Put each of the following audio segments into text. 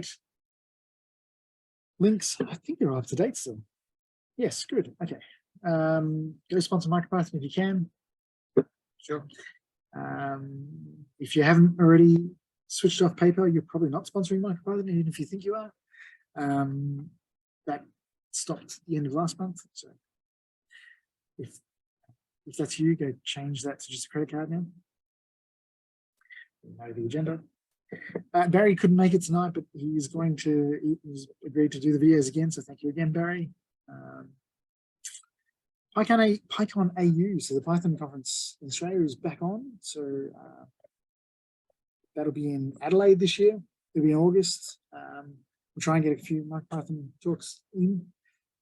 date. Links, I think they're all up to date still. Yes, good. Okay. Go sponsor MicroPython if you can. Sure. If you haven't already switched off PayPal, you're probably not sponsoring MicroPython, even if you think you are. That stopped at the end of last month. So if that's you, go change that to just a credit card now. You know the agenda. Barry couldn't make it tonight, but he's agreed to do the videos again. So thank you again, Barry. PyCon AU, so the Python conference in Australia is back on. So that'll be in Adelaide this year. It'll be in August. We'll try and get a few MicroPython talks in.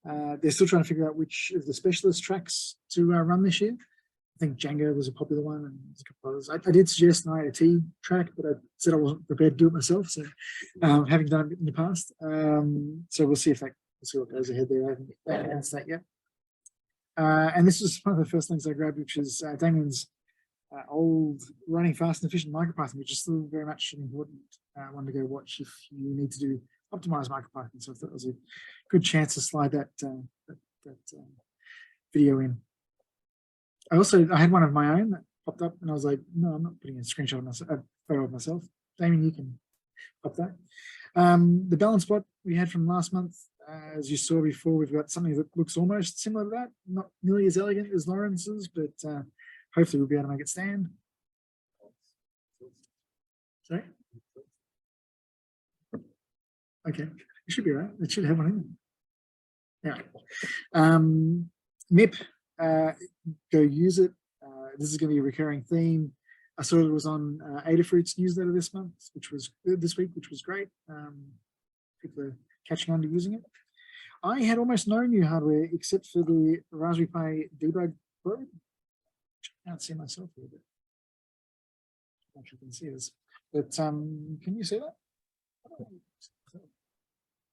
They're still trying to figure out which of the specialist tracks to run this year. I think Django was a popular one, and there's a couple others. I did suggest an IoT track, but I said I wasn't prepared to do it myself. So having done it in the past, so we'll see what goes ahead there. I haven't announced that yet. And this was one of the first things I grabbed, which is Damien's old running fast and efficient MicroPython, which is still very much an important one to go watch if you need to do optimized MicroPython. So I thought it was a good chance to slide that video in. I had one of my own that popped up, and I was like, no, I'm not putting a screenshot of myself, a photo of myself. Damien, you can pop that. The balance plot we had from last month, as you saw before, we've got something that looks almost similar to that, not nearly as elegant as Lawrence's, but hopefully we'll be able to make it stand. Sorry? Okay, it should be right. It should have one in there. Yeah. MIP, go use it. This is going to be a recurring theme. I saw it was on Adafruit's newsletter this week, which was great. People are catching on to using it. I had almost no new hardware except for the Raspberry Pi debug probe. I can't see myself here, but I don't know if you can see this. But can you see that?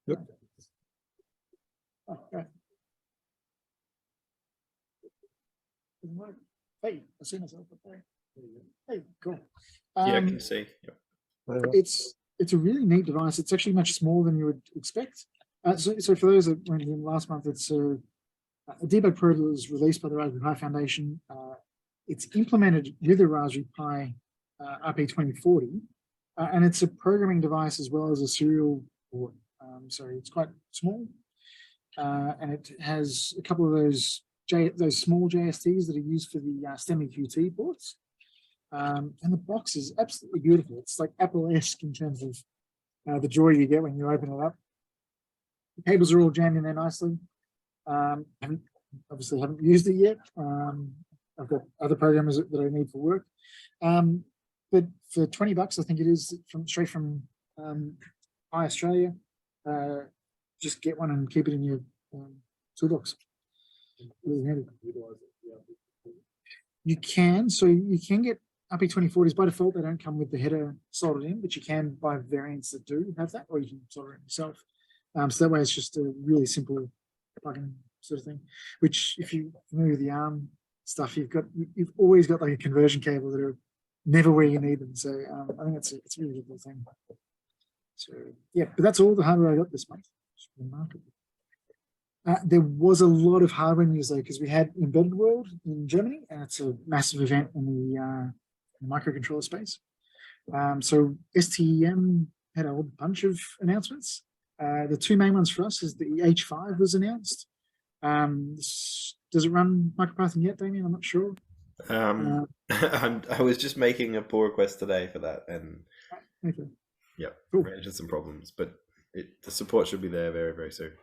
Yep. Oh, okay. Hey, I see myself up there. Hey, cool. Yeah, I can see. Yep. It's a really neat device. It's actually much smaller than you would expect. So for those that weren't here last month, it's a debug probe that was released by the Raspberry Pi Foundation. It's implemented with a Raspberry Pi RP2040, and it's a programming device as well as a serial board. So it's quite small, and it has a couple of those small JSTs that are used for the STEMI QT ports. And the box is absolutely beautiful. It's like Apple-esque in terms of the joy you get when you open it up. The cables are all jammed in there nicely. Obviously haven't used it yet. I've got other programmers that I need for work. But for $20, I think it is straight from iAustralia. Just get one and keep it in your toolbox. You can, so you can get RP2040s. By default, they don't come with the header soldered in, but you can buy variants that do have that, or you can solder it yourself. So that way it's just a really simple plug-in sort of thing, which if you're familiar with the ARM stuff, you've always got like a conversion cable that are never where you need them. So I think it's a really good thing. So yeah, but that's all the hardware I got this month. It's remarkable. There was a lot of hardware news though, because we had Embedded World in Germany, and it's a massive event in the microcontroller space. So STEM had a whole bunch of announcements. The two main ones for us is the H5 was announced. Does it run MicroPython yet, Damien? I'm not sure. I was just making a pull request today for that, and okay. Yeah, cool. ran into some problems, but the support should be there very, very soon.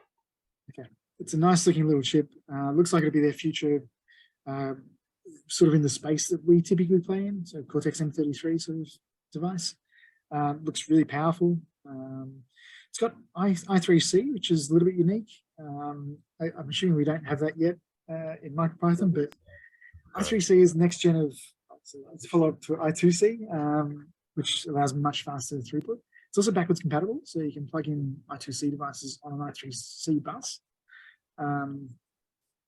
Okay, it's a nice looking little chip. Looks like it'll be their future, sort of in the space that we typically play in. So Cortex M33 sort of device. Looks really powerful. It's got I3C, which is a little bit unique. I'm assuming we don't have that yet in MicroPython, but I3C is the next gen of, it's a follow-up to I2C, which allows much faster throughput. It's also backwards compatible, so you can plug in I2C devices on an I3C bus.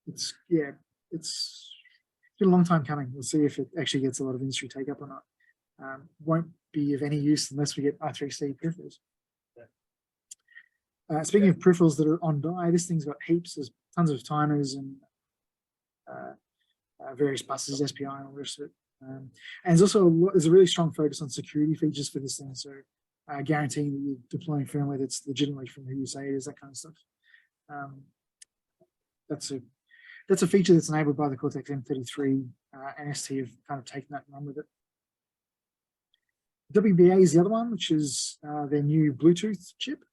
It's been a long time coming. We'll see if it actually gets a lot of industry take up or not. Won't be of any use unless we get I3C peripherals. Speaking of peripherals that are on die, this thing's got heaps. There's tons of timers and various buses, SPI, and all the rest of it. And there's also there's a really strong focus on security features for this thing. So guaranteeing that you're deploying firmware that's legitimately from who you say it is, that kind of stuff. That's a feature that's enabled by the Cortex M33, and ST have kind of taken that and run with it. WBA is the other one, which is their new Bluetooth chip.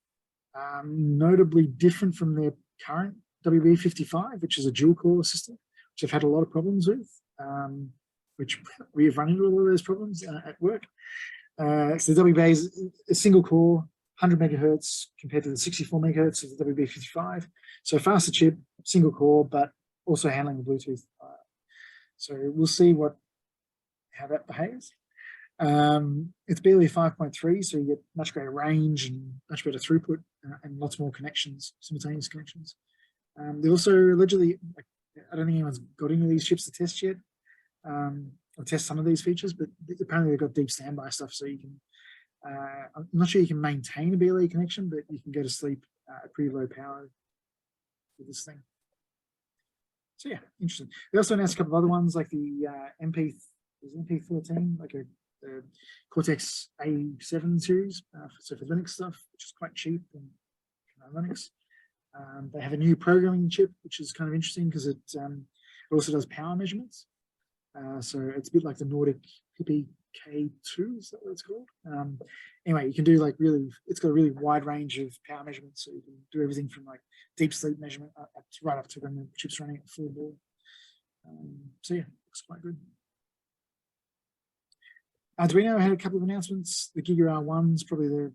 Notably different from their current WB55, which is a dual core system, which I've had a lot of problems with, which we have run into a lot of those problems at work. So the WBA is a single core, 100 megahertz compared to the 64 megahertz of the WB55. So faster chip, single core, but also handling the Bluetooth. So we'll see how that behaves. It's barely 5.3, so you get much greater range and much better throughput and lots more connections, simultaneous connections. They also allegedly, I don't think anyone's got any of these chips to test yet, or test some of these features, but apparently they've got deep standby stuff, so you can, I'm not sure you can maintain a BLE connection, but you can go to sleep at pretty low power with this thing. So yeah, interesting. They also announced a couple of other ones, like the MP13, like the Cortex A7 series, so for Linux stuff, which is quite cheap and Linux. They have a new programming chip, which is kind of interesting because it also does power measurements. So it's a bit like the Nordic Hippie K2, is that what it's called? Anyway, you can do like it's got a really wide range of power measurements, so you can do everything from like deep sleep measurement right up to when the chip's running at full bore. So yeah, looks quite good. Arduino had a couple of announcements. The Giga R1 is probably the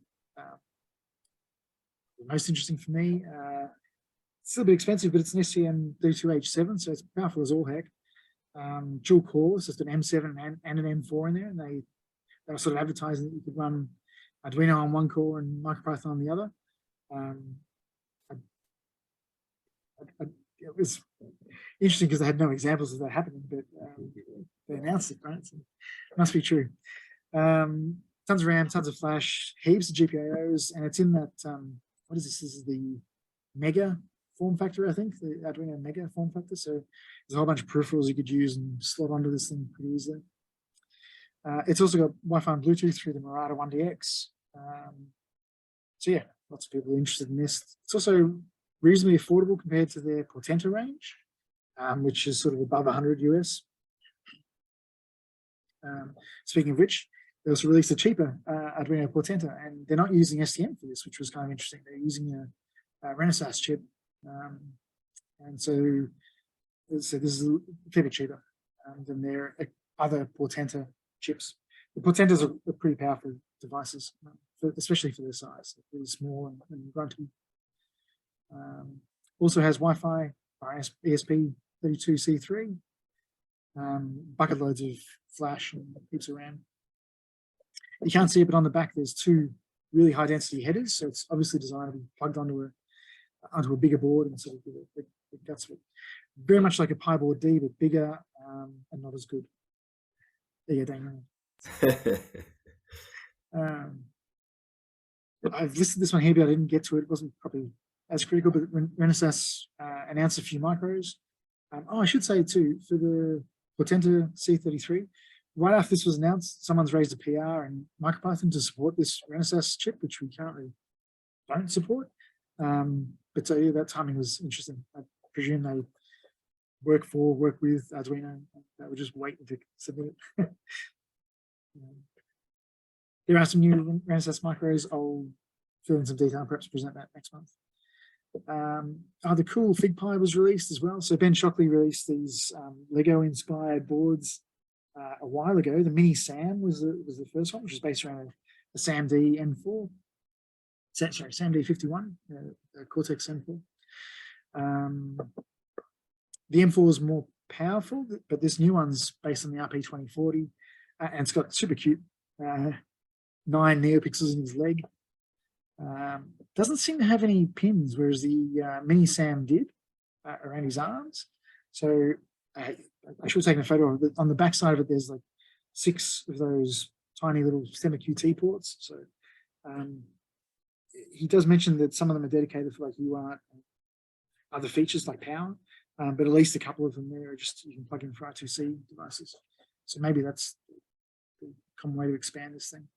most interesting for me. It's still a bit expensive, but it's an STM32H7, so it's powerful as all heck. Dual core, so it's an M7 and an M4 in there, and they were sort of advertising that you could run Arduino on one core and MicroPython on the other. It was interesting because they had no examples of that happening, but they announced it, right? So it must be true. Tons of RAM, tons of flash, heaps of GPIOs, and it's in that, what is this? This is the Mega form factor, I think, the Arduino Mega form factor. So there's a whole bunch of peripherals you could use and slot onto this thing pretty easily. It's also got Wi-Fi and Bluetooth through the Murata 1DX. So yeah, lots of people are interested in this. It's also reasonably affordable compared to their Portenta range, which is sort of above 100 US. Speaking of which, they also released a cheaper Arduino Portenta, and they're not using STM for this, which was kind of interesting. They're using a Renesas chip, and so this is a fair bit cheaper than their other Portenta chips. The Portentas are pretty powerful devices, especially for their size. They're really small and grunty. Also has Wi-Fi, ESP32C3, bucket loads of flash and heaps of RAM. You can't see it, but on the back there's two really high density headers, so it's obviously designed to be plugged onto a bigger board and sort of the guts of it. Very much like a Pi board D, but bigger and not as good. There you go, Daniel. I've listed this one here, but I didn't get to it. It wasn't probably as critical, but when Renesas announced a few micros. I should say too, for the Portenta C33, right after this was announced, someone's raised a PR in MicroPython to support this Renesas chip, which we currently don't support. But so yeah, that timing was interesting. I presume they work with Arduino. They were just waiting to submit it. There are some new Renesas micros. I'll fill in some detail and perhaps present that next month. The cool FigPi was released as well. So Ben Shockley released these Lego-inspired boards a while ago. The Mini Sam was the first one, which is based around a SAMD M4. Sorry, SAMD 51, Cortex M4. The M4 is more powerful, but this new one's based on the RP2040, and it's got super cute 9 neopixels in his leg. Doesn't seem to have any pins, whereas the Mini Sam did around his arms. So I should have taken a photo of it. On the back side of it, there's like 6 of those tiny little stemma QT ports. So he does mention that some of them are dedicated for like UART and other features like power, but at least a couple of them there are just, you can plug in for R2C devices. So maybe that's the common way to expand this thing.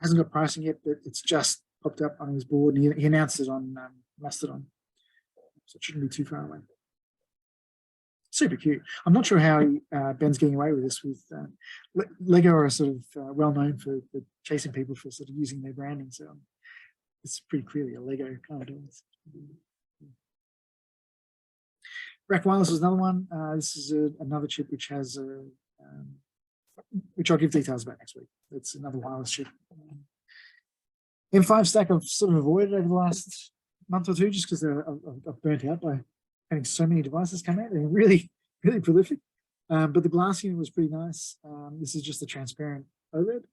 Hasn't got pricing yet, but it's just popped up on his board, and he announced it on Mastodon, so it shouldn't be too far away. Super cute. I'm not sure how Ben's getting away with this. With Lego are sort of well known for chasing people for sort of using their branding, so it's pretty clearly a Lego kind of device. Rack Wireless is another one. This is another chip which has which I'll give details about next week. It's another wireless chip. M5 stack I've sort of avoided over the last month or two just because I've burnt out by having so many devices come out. They're really, really prolific. But the glass unit was pretty nice. This is just a transparent OLED.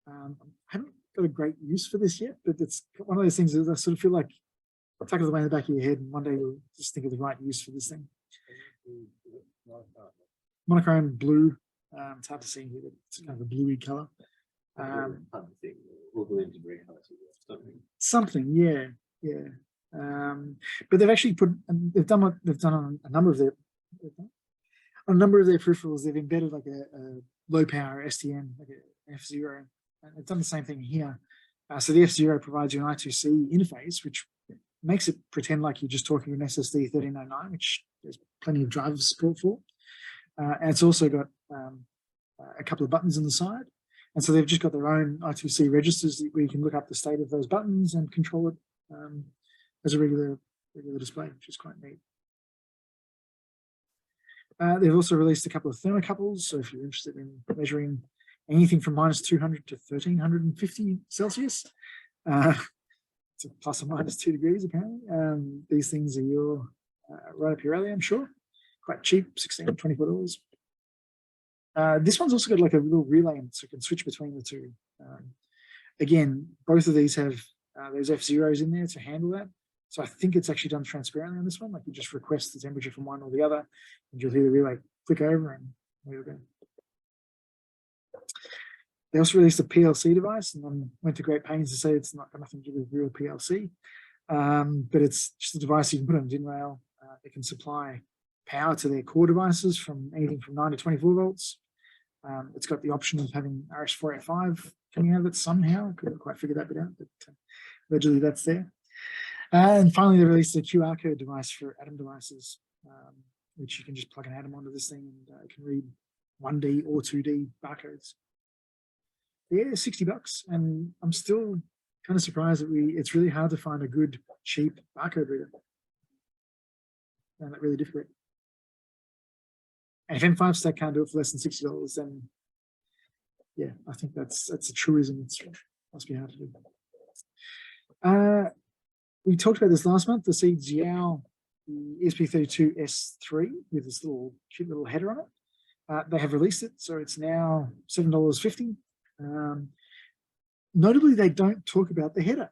I haven't got a great use for this yet, but it's one of those things that I sort of feel like tuck it away in the back of your head, and one day you'll just think of the right use for this thing. Monochrome blue. It's hard to see here, but it's kind of a bluey color. Something, yeah. But they've actually they've done on a number of their peripherals. They've embedded like a low power STM, like an F0, and they've done the same thing here. So the F0 provides you an I2C interface, which makes it pretend like you're just talking to an SSD 1309, which there's plenty of driver support for. And it's also got a couple of buttons on the side. And so they've just got their own I2C registers where you can look up the state of those buttons and control it as a regular display, which is quite neat. They've also released a couple of thermocouples. So if you're interested in measuring anything from -200 to 1350 Celsius, it's a plus or minus 2 degrees apparently. These things are right up your alley, I'm sure. Quite cheap, $16, $24. This one's also got like a little relay, so you can switch between the two. Again, both of these have those F0s in there to handle that. So I think it's actually done transparently on this one. Like you just request the temperature from one or the other, and you'll hear the relay click over, and there you go. They also released a PLC device, and then went to great pains to say it's not got nothing to do with real PLC, but it's just a device you can put on a DIN rail. It can supply power to their core devices from anything from 9 to 24 volts. It's got the option of having RS485 coming out of it somehow. I couldn't quite figure that bit out, but allegedly that's there. And finally, they released a QR code device for Atom devices, which you can just plug an Atom onto this thing, and it can read 1D or 2D barcodes. Yeah, $60, and I'm still kind of surprised that it's really hard to find a good, cheap barcode reader. I found that really difficult. And if M5 stack can't do it for less than $60, then yeah, I think that's a truism. It must be hard to do. We talked about this last month, the Seed Xiao, the ESP32S3 with this cute little header on it. They have released it, so it's now $7.50. Notably, they don't talk about the header.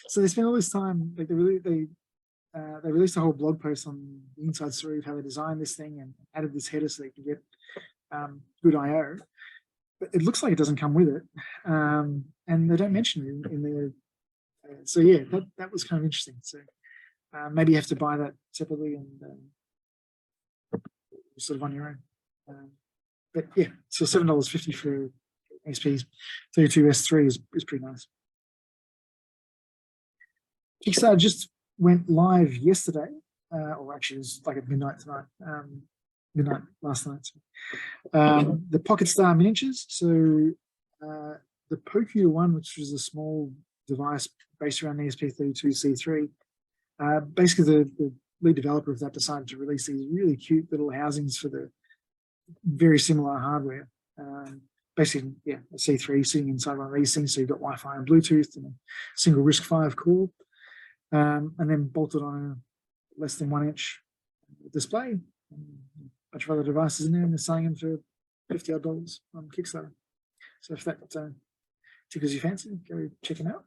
So they spend all this time, like they released a whole blog post on the inside story of how they designed this thing and added this header so they can get good I/O. But it looks like it doesn't come with it, and they don't mention it in the. So yeah, that was kind of interesting. So maybe you have to buy that separately and sort of on your own. But yeah, so $7.50 for ESP32S3 is pretty nice. Kickstarter just went live yesterday, or actually it was like at midnight tonight, midnight last night. The Pocket Star miniatures. So the Pocular one, which was a small device based around the ESP32C3, basically the lead developer of that decided to release these really cute little housings for the very similar hardware. Basically, yeah, a C3 sitting inside one of these things, so you've got Wi-Fi and Bluetooth and a single RISC-V core, and then bolted on a less than 1 inch display, and a bunch of other devices in there, and they're selling them for $50 odd on Kickstarter. So if that tickles your fancy, go check them out.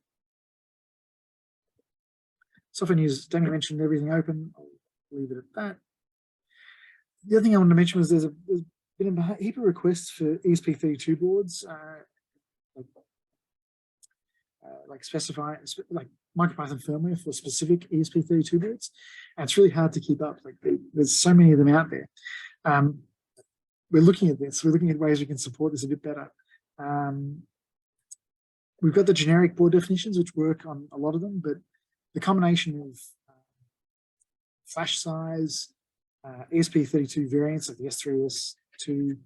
Software news, Damien mentioned everything open. I'll leave it at that. The other thing I wanted to mention was there's been a heap of requests for ESP32 boards. like specify like MicroPython firmware for specific ESP32 boards, and it's really hard to keep up. Like there's so many of them out there. We're looking at this. We're looking at ways we can support this a bit better. We've got the generic board definitions, which work on a lot of them, but the combination of flash size, ESP32 variants like the S3, S2,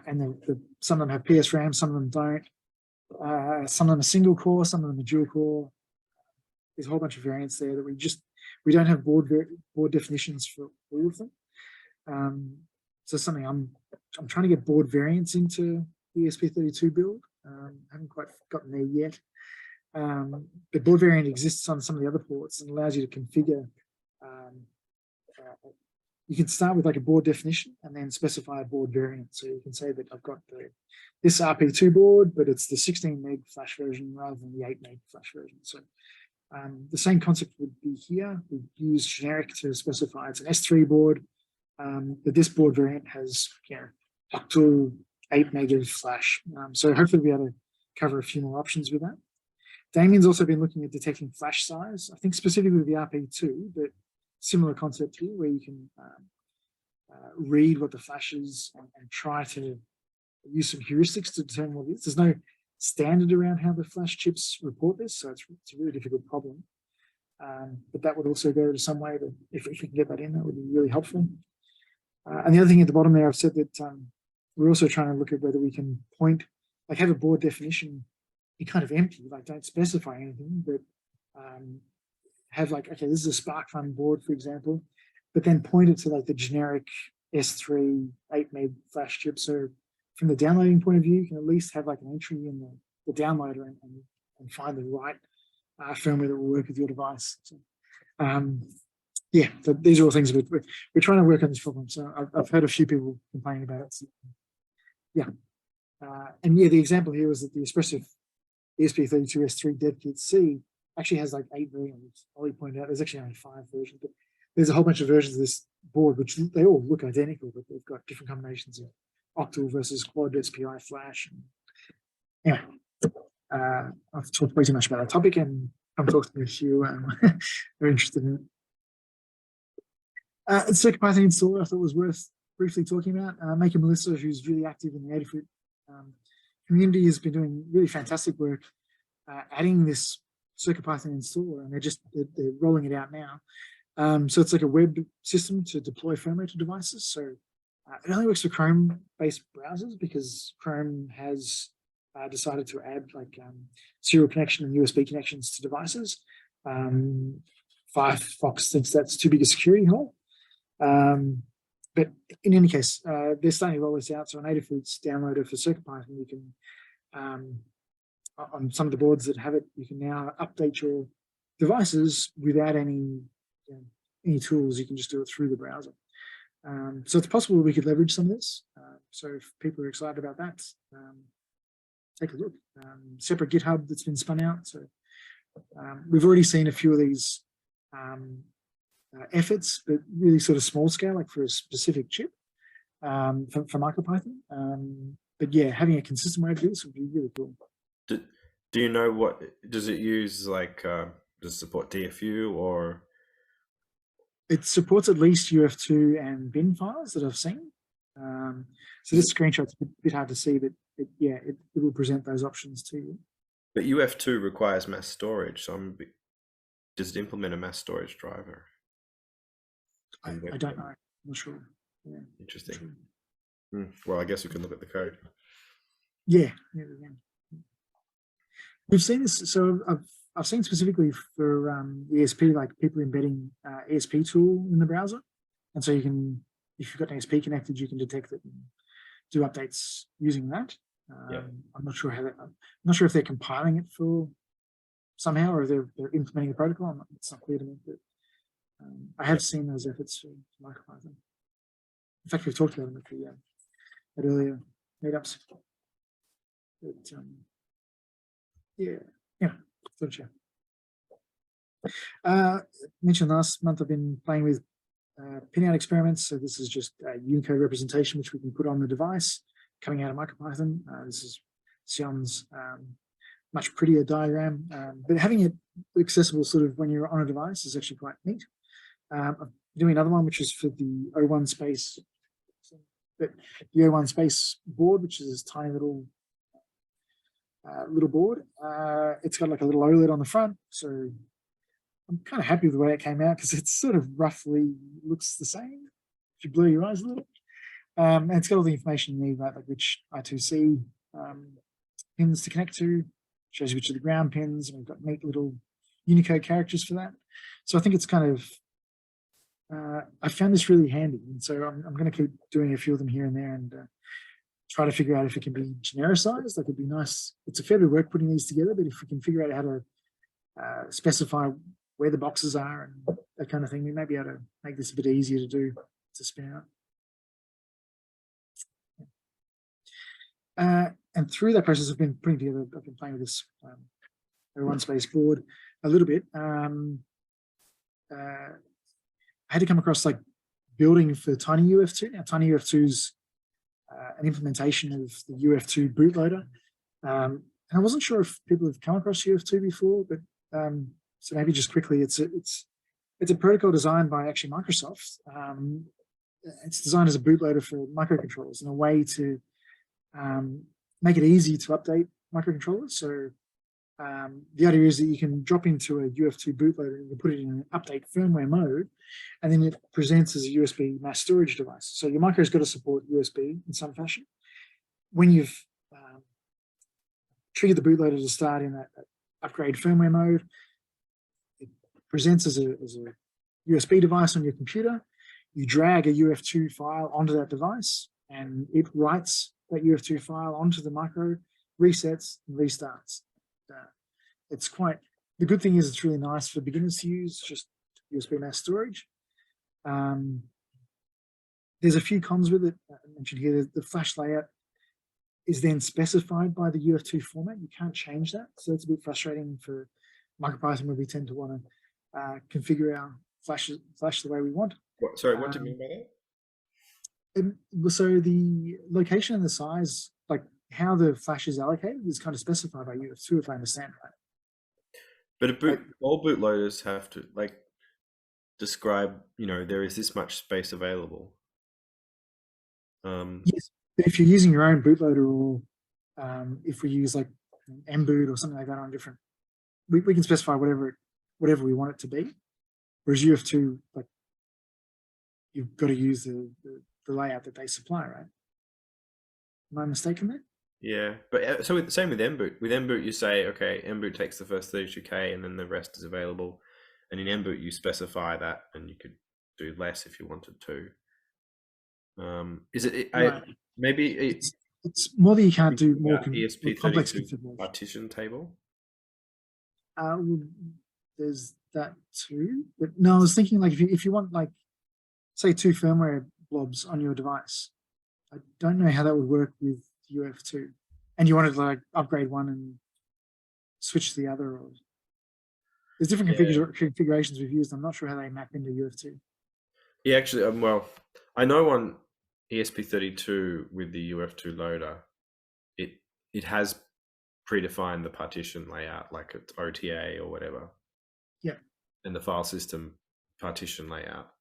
and some of them have PS RAM, some of them don't. Some of them are single core, some of them are dual core. There's a whole bunch of variants there that we don't have board definitions for all of them. So something I'm trying to get board variants into the ESP32 build. Haven't quite gotten there yet. But board variant exists on some of the other ports and allows you to configure. You can start with like a board definition and then specify a board variant. So you can say that I've got this RP2 board, but it's the 16 meg flash version rather than the 8 meg flash version. So the same concept would be here. We use generic to specify it's an S3 board, but this board variant has octal 8 meg of flash. So hopefully we'll be able to cover a few more options with that. Damien's also been looking at detecting flash size, I think specifically with the RP2, but similar concept here where you can read what the flash is and try to use some heuristics to determine what it is. There's no standard around how the flash chips report this, so it's a really difficult problem. But that would also go to some way that if we can get that in, that would be really helpful. And the other thing at the bottom there, I've said that we're also trying to look at whether we can point, like have a board definition be kind of empty, like don't specify anything, but have like, okay, this is a SparkFun board, for example, but then point it to like the generic S3 8 meg flash chip. So from the downloading point of view, you can at least have like an entry in the downloader and find the right firmware that will work with your device. So, yeah, so these are all things we're trying to work on this problem. So I've heard a few people complaining about it. So, yeah. And yeah, the example here was that the Espressif ESP32 S3 dev kit C actually has like 8 versions. Ollie pointed out there's actually only 5 versions, but there's a whole bunch of versions of this board which they all look identical, but they've got different combinations of octal versus quad SPI flash. And, yeah, I've talked way too much about that topic, and I'm talking to a few who are interested in it. CircuitPython Installer I thought was worth briefly talking about. Maker Melissa, who's really active in the 80-foot community, has been doing really fantastic work adding this CircuitPython Installer, and they're rolling it out now. So it's like a web system to deploy firmware to devices. So it only works for Chrome-based browsers because Chrome has decided to add like serial connection and USB connections to devices. Firefox thinks that's too big a security hole. But in any case, they're starting to roll this out. So on 80-foot's downloader for CircuitPython, you can, on some of the boards that have it, you can now update your devices without any tools. You can just do it through the browser. So it's possible we could leverage some of this. So if people are excited about that, take a look. Separate GitHub that's been spun out. So we've already seen a few of these efforts, but really sort of small scale, like for a specific chip for MicroPython. But yeah, having a consistent way to do this would be really cool. Do you know what, does it use like, does it support DFU or? It supports at least UF2 and bin files that I've seen. So this screenshot's a bit hard to see, but it will present those options to you. But UF2 requires mass storage, so does it implement a mass storage driver? I don't know. I'm not sure. Yeah, interesting. Sure. Well, I guess we can look at the code. Yeah, we can. We've seen this. So I've seen specifically for ESP, like people embedding ESP tool in the browser, and so you can, if you've got an ESP connected, you can detect it and do updates using that. I'm not sure how that. I'm not sure if they're compiling it for somehow, or they're implementing the protocol. It's not clear to me, but I have seen those efforts for MicroPython. In fact, we've talked about them at earlier meetups. But yeah, gotcha. Mentioned last month I've been playing with pinout experiments. So this is just a Unicode representation which we can put on the device coming out of MicroPython. This is Sion's much prettier diagram, but having it accessible sort of when you're on a device is actually quite neat. I'm doing another one, which is for the O1 space, but the O1 space board, which is this tiny little board. It's got like a little OLED on the front, so I'm kind of happy with the way it came out because it sort of roughly looks the same if you blur your eyes a little. And it's got all the information you need, right? Like which I2C pins to connect to, shows you which are the ground pins, and we've got neat little Unicode characters for that. So I think it's kind of, I found this really handy, and so I'm going to keep doing a few of them here and there, and try to figure out if it can be genericized. Like it'd be nice. It's a fair bit of work putting these together, but if we can figure out how to specify where the boxes are and that kind of thing, we may be able to make this a bit easier to do, to spin out. And through that process, I've been playing with this O1 space board a little bit. I had to come across like building for TinyUF2. Now, TinyUF2 is an implementation of the UF2 bootloader. And I wasn't sure if people have come across UF2 before, but so maybe just quickly, it's a protocol designed by actually Microsoft. It's designed as a bootloader for microcontrollers and a way to make it easy to update microcontrollers. So the idea is that you can drop into a UF2 bootloader and you put it in an update firmware mode, and then it presents as a USB mass storage device. So your micro's got to support USB in some fashion. When you've triggered the bootloader to start in that upgrade firmware mode, it presents as a USB device on your computer. You drag a UF2 file onto that device, and it writes that UF2 file onto the micro, resets, and restarts. It's quite, the good thing is it's really nice for beginners to use, just USB mass storage. There's a few cons with it. I mentioned here, the flash layout is then specified by the UF2 format. You can't change that. So it's a bit frustrating for MicroPython where we tend to want to configure our flash the way we want. Sorry, what do you mean by that? So the location and the size, like how the flash is allocated, is kind of specified by UF2, if I understand right. But all bootloaders have to like describe, there is this much space available. Yes, but if you're using your own bootloader, or if we use like mboot or something like that on different, we can specify whatever we want it to be. Whereas UF2, like you've got to use the layout that they supply, right? Am I mistaken there? Yeah, but so same with mboot. With mboot, you say, okay, mboot takes the first 32K and then the rest is available. And in mboot, you specify that, and you could do less if you wanted to. Is it? Right. Maybe it's more that you can't do more complex ESP32 configuration. partition table. There's that too, but no, I was thinking like if you want like say 2 firmware blobs on your device, I don't know how that would work with UF2, and you wanted to like upgrade one and switch to the other, or there's different configurations we've used. I'm not sure how they map into UF2. Yeah, actually, well, I know on ESP32 with the UF2 loader, it has predefined the partition layout, like it's OTA or whatever. Yeah. And the file system partition layout.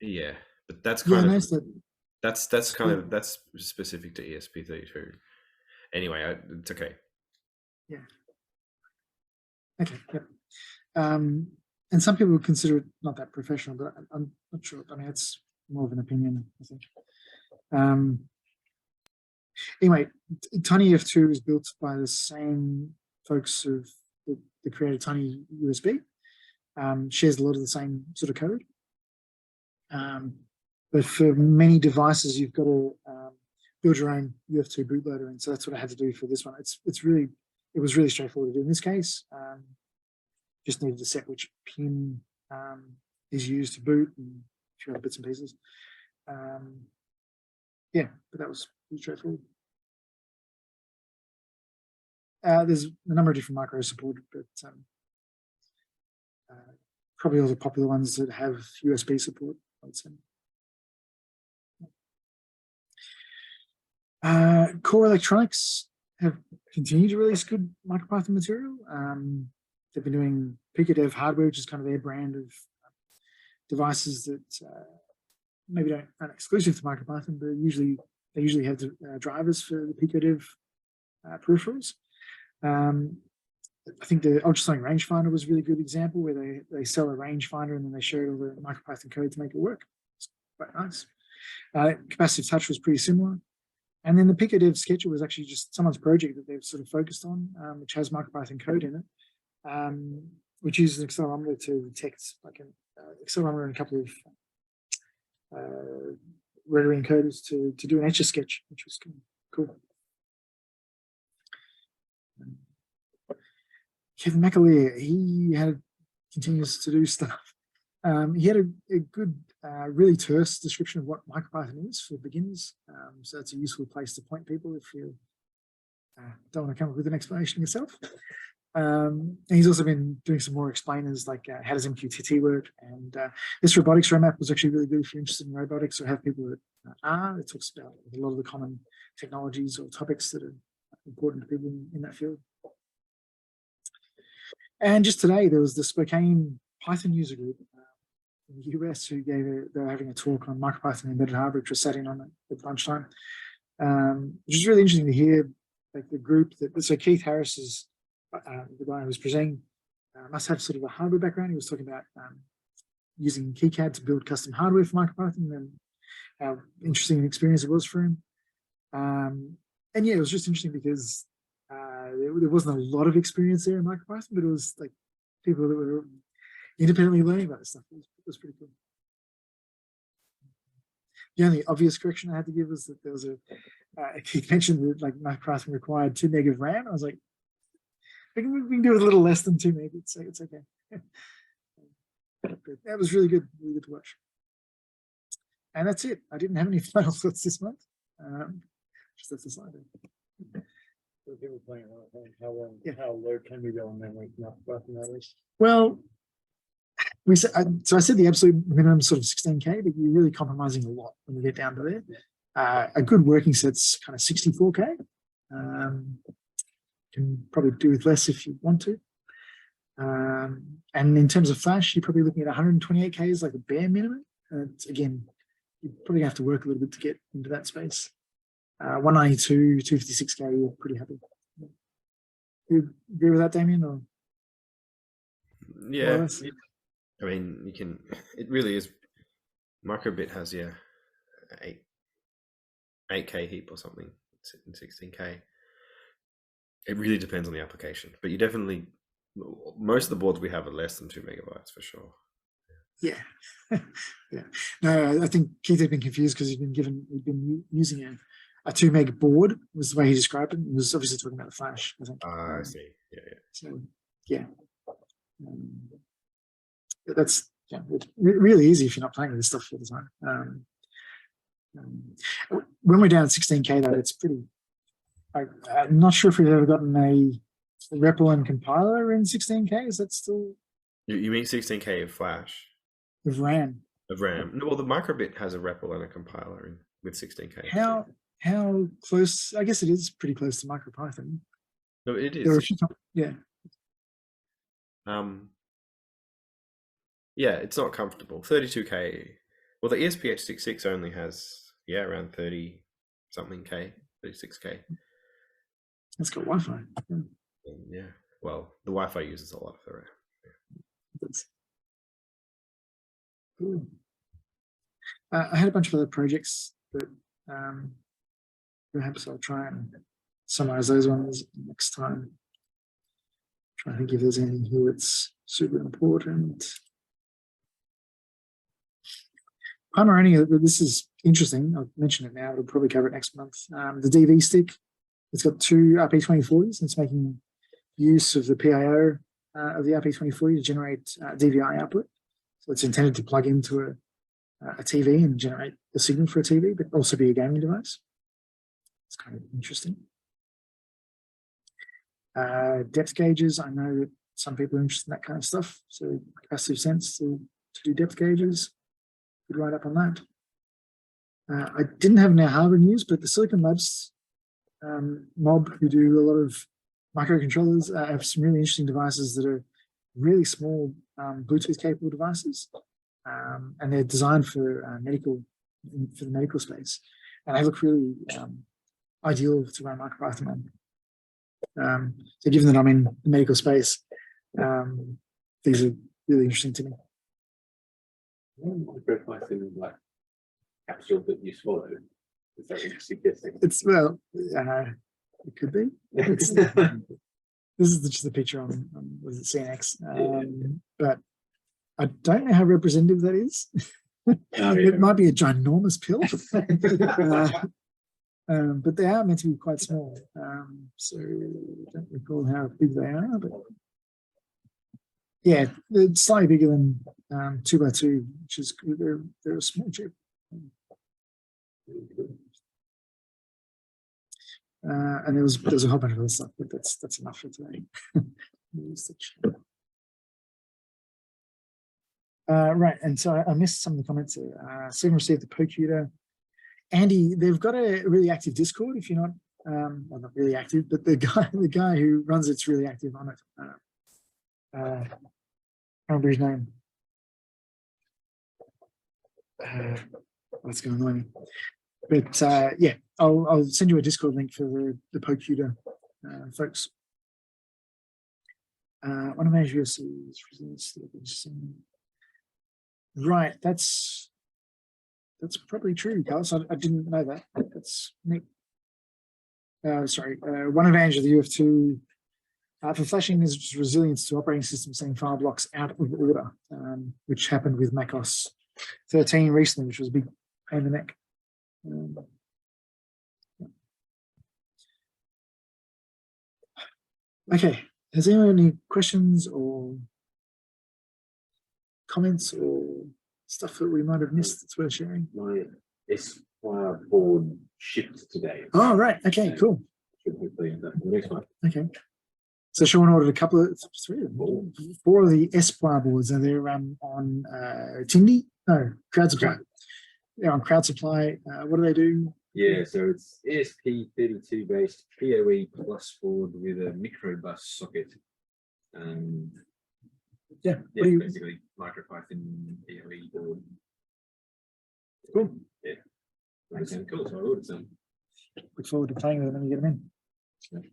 Yeah, but that's kind of that's specific to ESP32. Anyway, it's okay. Yeah. Okay. Yep. And some people would consider it not that professional, but I'm not sure. I mean, it's more of an opinion, I think. Anyway, TinyUF2 is built by the same folks that created TinyUSB. Shares a lot of the same sort of code. But for many devices, you've got to build your own UF2 bootloader, and so that's what I had to do for this one. It was really straightforward to do in this case. Just needed to set which pin is used to boot and a few other bits and pieces. Yeah, but that was pretty straightforward. There's a number of different micros supported, but probably all the popular ones that have USB support, I would say. Core electronics, have continued to release good MicroPython material. They've been doing PicoDev hardware, which is kind of their brand of devices that maybe aren't exclusive to MicroPython, but they usually have drivers for the PicoDev peripherals. I think the ultrasonic rangefinder was a really good example where they sell a rangefinder and then they share all the MicroPython code to make it work. It's quite nice. Capacitive touch was pretty similar. And then the PicoDev sketcher was actually just someone's project that they've sort of focused on, which has MicroPython code in it, which uses an accelerometer to detect like an accelerometer and a couple of rotary encoders to do an etch a sketch, which was cool. Kevin McAleer, he continues to do stuff. He had a good, really terse description of what MicroPython is for beginners. So that's a useful place to point people if you don't want to come up with an explanation yourself. And he's also been doing some more explainers like how does MQTT work, and this robotics roadmap was actually really good if you're interested in robotics or have people that are. It talks about a lot of the common technologies or topics that are important to people in that field. And just today there was the Spokane Python user group in the US who they were having a talk on MicroPython embedded hardware, which was sat in on at lunchtime, which is really interesting to hear. Like the group so Keith Harris is the guy who was presenting, must have sort of a hardware background. He was talking about using KiCad to build custom hardware for MicroPython and how interesting an experience it was for him. And yeah, it was just interesting because there wasn't a lot of experience there in MicroPython, but it was like people that were independently learning about this stuff. It was pretty cool. The only obvious correction I had to give was that there was Keith mentioned that like MicroPython required 2 meg of RAM. I was like, we can do it a little less than 2 meg. It's okay. But that was really good to watch. And that's it. I didn't have any final thoughts this month. Just that's the slide there. For people playing around, how low can we go on memory for MicroPython at least? Well, so I said the absolute minimum sort of 16K, but you're really compromising a lot when you get down to there. A good working set's kind of 64K. Can probably do with less if you want to. And in terms of flash, you're probably looking at 128K as like a bare minimum. Again, you probably have to work a little bit to get into that space. 192, 256K, you're pretty happy. You agree with that, Damien? Or yeah, Wallace? I mean, you can. It really is. Microbit has 8K heap or something in 16K. It really depends on the application, but you definitely, most of the boards we have are less than 2 megabytes for sure. Yeah. Yeah. No, I think Keith had been confused because he'd been using a 2 meg board was the way he described it. He was obviously talking about the flash, I think. I see. Yeah. So yeah. That's it's really easy if you're not playing with this stuff all the time. When we're down at 16K though, it's pretty. I'm not sure if we've ever gotten a REPL and compiler in 16K. Is that still? You mean 16K of flash? Of RAM. Of RAM. No, well, the Microbit has a REPL and a compiler with 16K. How close? I guess it is pretty close to MicroPython. No, it is. Yeah. Yeah, it's not comfortable. 32K. Well, the ESP8266 only has around 30 something K, 36K. It's got Wi-Fi. Yeah. Well, the Wi-Fi uses a lot of the RAM. That's cool. I had a bunch of other projects that perhaps I'll try and summarize those ones next time. Try to think if there's anything here that's super important. Primarily, this is interesting. I'll mention it now. We'll probably cover it next month. The DV stick. It's got 2 RP2040s. It's making use of the PIO of the RP2040 to generate DVI output. So it's intended to plug into a TV and generate a signal for a TV, but also be a gaming device. It's kind of interesting. Depth gauges. I know that some people are interested in that kind of stuff. So capacitive sense to do depth gauges. Could write up on that. I didn't have any hardware news, but the Silicon Labs Mob, who do a lot of microcontrollers, have some really interesting devices that are really small Bluetooth capable devices, and they're designed for the medical space, and they look really ideal to run MicroPython on. So given that I'm in the medical space, these are really interesting to me. MicroPython like capsule that you swallow. Is that what you're suggesting? It's it could be. This is just the picture on was it CNX, but I don't know how representative that is. It might be a ginormous pill, but they are meant to be quite small. So I don't recall how big they are, but yeah, they're slightly bigger than 2x2, which is they're a small chip. And there was a whole bunch of other stuff, but that's enough for today. Right, and so I missed some of the comments there. Stephen received the Pocuda. Andy, they've got a really active Discord. If you're not, well, not really active, but the guy who runs it's really active on it. I can't remember his name. That's going to annoy me. But yeah, I'll send you a Discord link for the Pocuda folks. One of Azure is right. That's probably true, Carlos. I didn't know that. That's neat. Sorry, one advantage of the UF2 for flashing is resilience to operating systems sending file blocks out of order, which happened with macOS 13 recently, which was a big pain in the neck. Okay, has anyone any questions or comments or stuff that we might have missed that's worth sharing? My Esquire board shipped today. Oh, right. Okay, cool. Next one. Okay. So Sean ordered a couple of four of the Esquire boards, and they're on Tindy? No, Crowd Supply. They're on Crowd Supply. What do they do? Yeah, so it's ESP32 based PoE plus board with a microbus socket. Yeah, basically MicroPython PoE board. Cool. Yeah, that sounds cool. So I ordered some. Look forward to playing with them when you get them in.